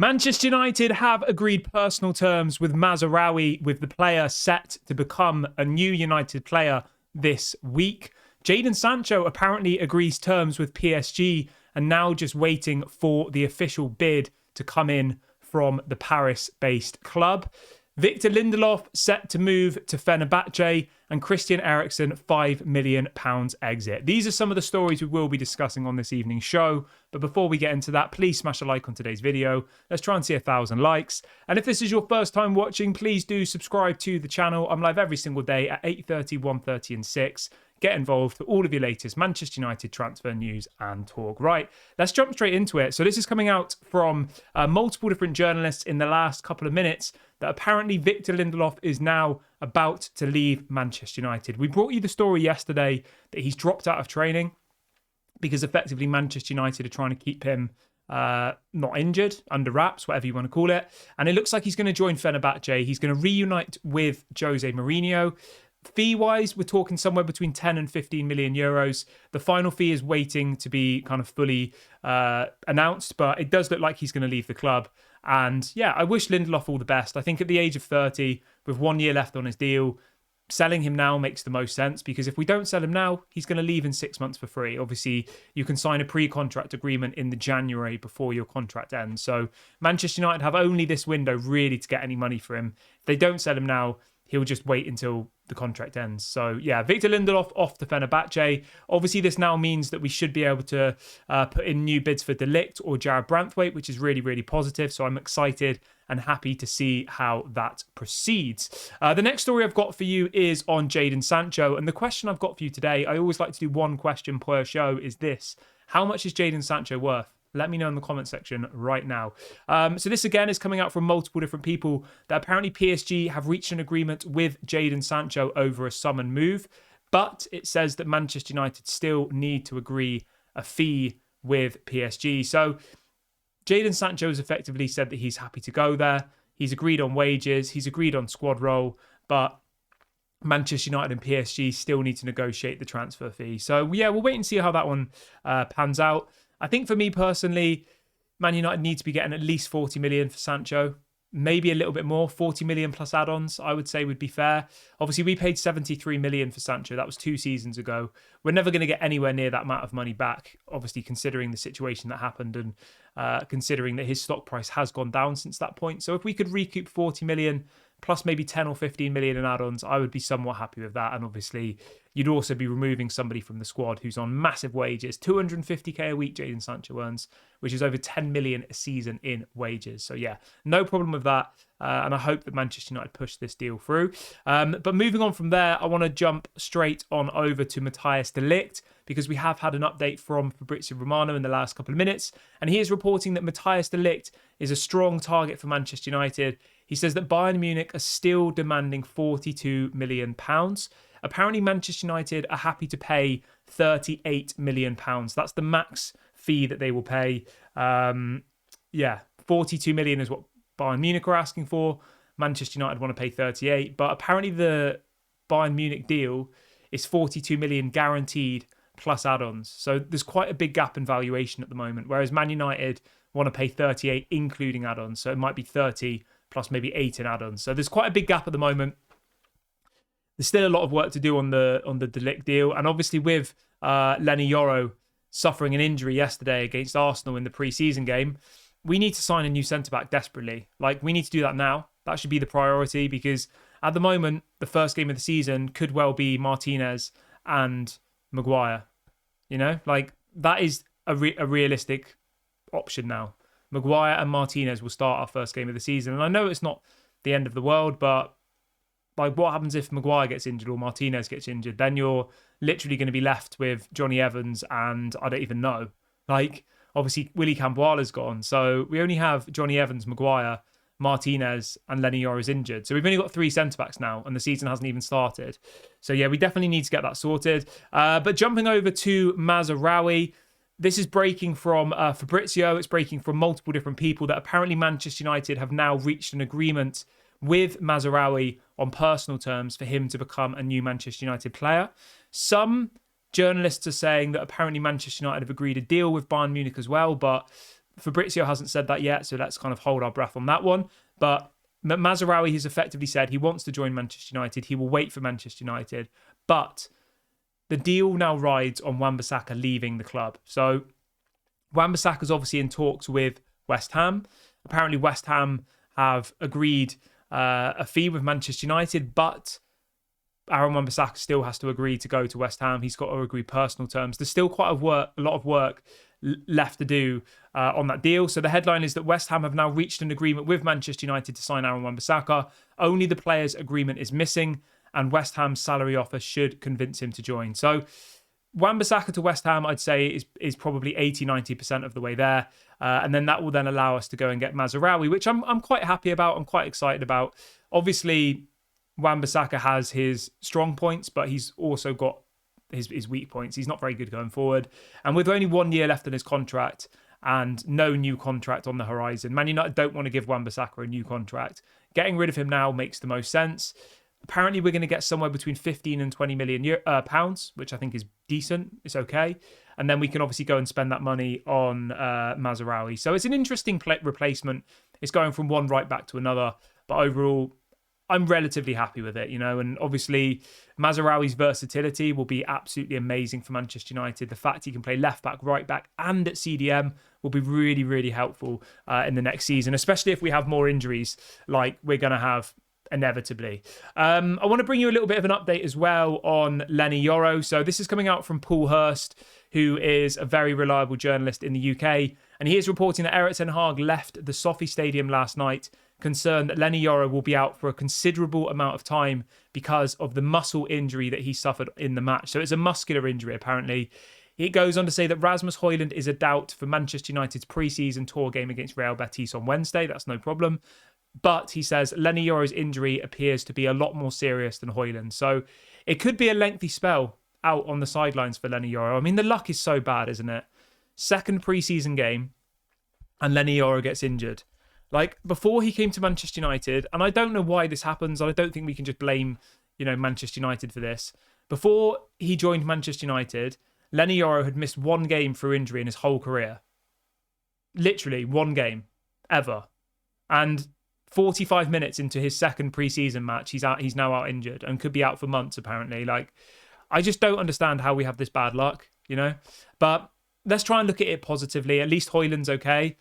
Manchester United have agreed personal terms with Mazraoui, with the player set to become a new United player this week. Jadon Sancho apparently agrees terms with PSG and now just waiting for the official bid to come in from the Paris-based club. Victor Lindelof set to move to Fenerbahce, and Christian Eriksen £5 million exit. These are some of the stories we will be discussing on this evening's show. But before we get into that, please smash a like on today's video. Let's try and see 1,000 likes. And if this is your first time watching, please do subscribe to the channel. I'm live every single day at 8:30, 1:30 and 6. Get involved for all of your latest Manchester United transfer news and talk. Right, let's jump straight into it. So this is coming out from multiple different journalists in the last couple of minutes that apparently Victor Lindelof is now about to leave Manchester United. We brought you the story yesterday that he's dropped out of training because effectively Manchester United are trying to keep him not injured, under wraps, whatever you want to call it. And it looks like he's going to join Fenerbahce. He's going to reunite with Jose Mourinho. Fee-wise, we're talking somewhere between 10 and 15 million euros. The final fee is waiting to be kind of fully announced, but it does look like he's going to leave the club. And yeah, I wish Lindelof all the best. I think at the age of 30, with 1 year left on his deal, selling him now makes the most sense, because if we don't sell him now, he's going to leave in 6 months for free. Obviously, you can sign a pre-contract agreement in the January before your contract ends. So Manchester United have only this window really to get any money for him. If they don't sell him now, he'll just wait until the contract ends. So yeah, Victor Lindelof off to Fenerbahce. Obviously, this now means that we should be able to put in new bids for De Ligt or Jared Branthwaite, which is really, really positive. So I'm excited and happy to see how that proceeds. The next story I've got for you is on Jadon Sancho. And the question I've got for you today, I always like to do one question per show, is this: how much is Jadon Sancho worth? Let me know in the comment section right now. So this again is coming out from multiple different people that apparently PSG have reached an agreement with Jadon Sancho over a sum and move, but it says that Manchester United still need to agree a fee with PSG. So Jadon Sancho has effectively said that he's happy to go there. He's agreed on wages. He's agreed on squad role, but Manchester United and PSG still need to negotiate the transfer fee. So yeah, we'll wait and see how that one pans out. I think for me personally, Man United need to be getting at least 40 million for Sancho. Maybe a little bit more. 40 million plus add-ons, I would say, would be fair. Obviously, we paid 73 million for Sancho. That was 2 seasons ago. We're never going to get anywhere near that amount of money back, obviously, considering the situation that happened and considering that his stock price has gone down since that point. So if we could recoup 40 million plus maybe 10 or 15 million in add-ons, I would be somewhat happy with that. And obviously, you'd also be removing somebody from the squad who's on massive wages. 250k a week Jadon Sancho earns, which is over 10 million a season in wages. So yeah, no problem with that. And I hope that Manchester United push this deal through. But moving on from there, I want to jump straight on over to Matias de Ligt, because we have had an update from Fabrizio Romano in the last couple of minutes. And he is reporting that Matias de Ligt is a strong target for Manchester United. He says that Bayern Munich are still demanding £42 million. Apparently, Manchester United are happy to pay £38 million. That's the max fee that they will pay. 42 million is what Bayern Munich are asking for. Manchester United want to pay 38, but apparently the Bayern Munich deal is 42 million guaranteed plus add-ons. So there's quite a big gap in valuation at the moment, whereas Man United want to pay 38 including add-ons. So it might be 30 plus maybe 8 in add-ons. So there's quite a big gap at the moment. There's still a lot of work to do on the De Ligt deal. And obviously with Lenny Yoro suffering an injury yesterday against Arsenal in the pre-season game, we need to sign a new centre-back desperately. Like, we need to do that now. That should be the priority, because at the moment, the first game of the season could well be Martinez and Maguire. You know, like, that is a realistic option now. Maguire and Martinez will start our first game of the season. And I know it's not the end of the world, but like, what happens if Maguire gets injured or Martinez gets injured? Then you're literally going to be left with Johnny Evans and I don't even know. Like, obviously, Willy Camboir's gone. So we only have Johnny Evans, Maguire, Martinez, and Lenny Yoro is injured. So we've only got 3 centre-backs now, and the season hasn't even started. So yeah, we definitely need to get that sorted. But jumping over to Mazraoui, this is breaking from Fabrizio. It's breaking from multiple different people that apparently Manchester United have now reached an agreement with Mazraoui on personal terms for him to become a new Manchester United player. Some journalists are saying that apparently Manchester United have agreed a deal with Bayern Munich as well, but Fabrizio hasn't said that yet, so let's kind of hold our breath on that one. But Mazraoui has effectively said he wants to join Manchester United. He will wait for Manchester United. But the deal now rides on Wan-Bissaka leaving the club. So Wan-Bissaka is obviously in talks with West Ham. Apparently West Ham have agreed a fee with Manchester United, but Aaron Wan-Bissaka still has to agree to go to West Ham. He's got to agree personal terms. There's still quite a lot of work left to do on that deal. So the headline is that West Ham have now reached an agreement with Manchester United to sign Aaron Wan-Bissaka. Only the players' agreement is missing, and West Ham's salary offer should convince him to join. So Wan-Bissaka to West Ham, I'd say, is probably 80-90% of the way there. And then that will then allow us to go and get Mazraoui, which I'm quite happy about. I'm quite excited about. Obviously, Wan-Bissaka has his strong points, but he's also got his weak points. He's not very good going forward. And with only 1 year left on his contract and no new contract on the horizon, Man United don't want to give Wan-Bissaka a new contract. Getting rid of him now makes the most sense. Apparently, we're going to get somewhere between 15 and 20 million pounds, which I think is decent. It's okay. And then we can obviously go and spend that money on Mazraoui. So it's an interesting replacement. It's going from one right back to another. But overall, I'm relatively happy with it, and obviously Mazraoui's versatility will be absolutely amazing for Manchester United. The fact he can play left back, right back, and at CDM will be really, really helpful in the next season, especially if we have more injuries like we're going to have inevitably. I want to bring you a little bit of an update as well on Lenny Yoro. So this is coming out from Paul Hurst, who is a very reliable journalist in the UK, and he is reporting that Erik ten Hag left the Sophie Stadium last night concerned that Lenny Yoro will be out for a considerable amount of time because of the muscle injury that he suffered in the match. So it's a muscular injury, apparently. It goes on to say that Rasmus Højlund is a doubt for Manchester United's pre-season tour game against Real Betis on Wednesday. That's no problem. But he says Lenny Yoro's injury appears to be a lot more serious than Højlund. So it could be a lengthy spell out on the sidelines for Lenny Yoro. I mean, the luck is so bad, isn't it? Second pre-season game and Lenny Yoro gets injured. Like, before he came to Manchester United, and I don't know why this happens, I don't think we can just blame, Manchester United for this. Before he joined Manchester United, Lenny Yoro had missed one game through injury in his whole career. Literally, one game. Ever. And 45 minutes into his second pre-season match, he's now out injured and could be out for months, apparently. Like, I just don't understand how we have this bad luck, But let's try and look at it positively. At least Højlund's okay.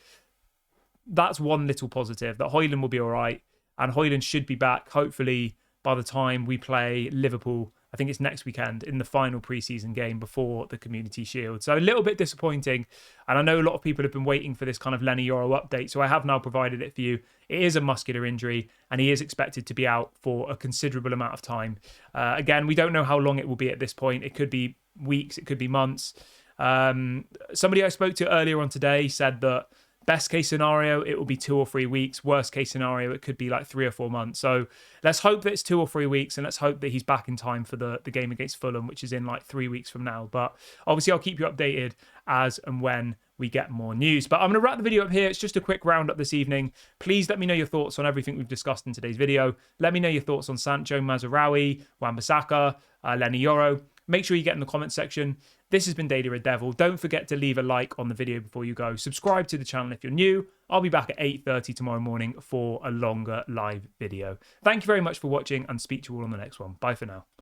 That's one little positive, that Højlund will be all right, and Højlund should be back, hopefully, by the time we play Liverpool. I think it's next weekend in the final pre-season game before the Community Shield. So a little bit disappointing, and I know a lot of people have been waiting for this kind of Lenny Yoro update, so I have now provided it for you. It is a muscular injury, and he is expected to be out for a considerable amount of time. Again, we don't know how long it will be at this point. It could be weeks, it could be months. Somebody I spoke to earlier on today said that best case scenario, it will be 2 or 3 weeks. Worst case scenario, it could be like 3 or 4 months. So let's hope that it's 2 or 3 weeks, and let's hope that he's back in time for the game against Fulham, which is in like 3 weeks from now. But obviously, I'll keep you updated as and when we get more news. But I'm going to wrap the video up here. It's just a quick roundup this evening. Please let me know your thoughts on everything we've discussed in today's video. Let me know your thoughts on Sancho, Mazraoui, Wan-Bissaka, Lenny Yoro. Make sure you get in the comment section. This has been Daily Red Devil. Don't forget to leave a like on the video before you go. Subscribe to the channel if you're new. I'll be back at 8:30 tomorrow morning for a longer live video. Thank you very much for watching, and speak to you all on the next one. Bye for now.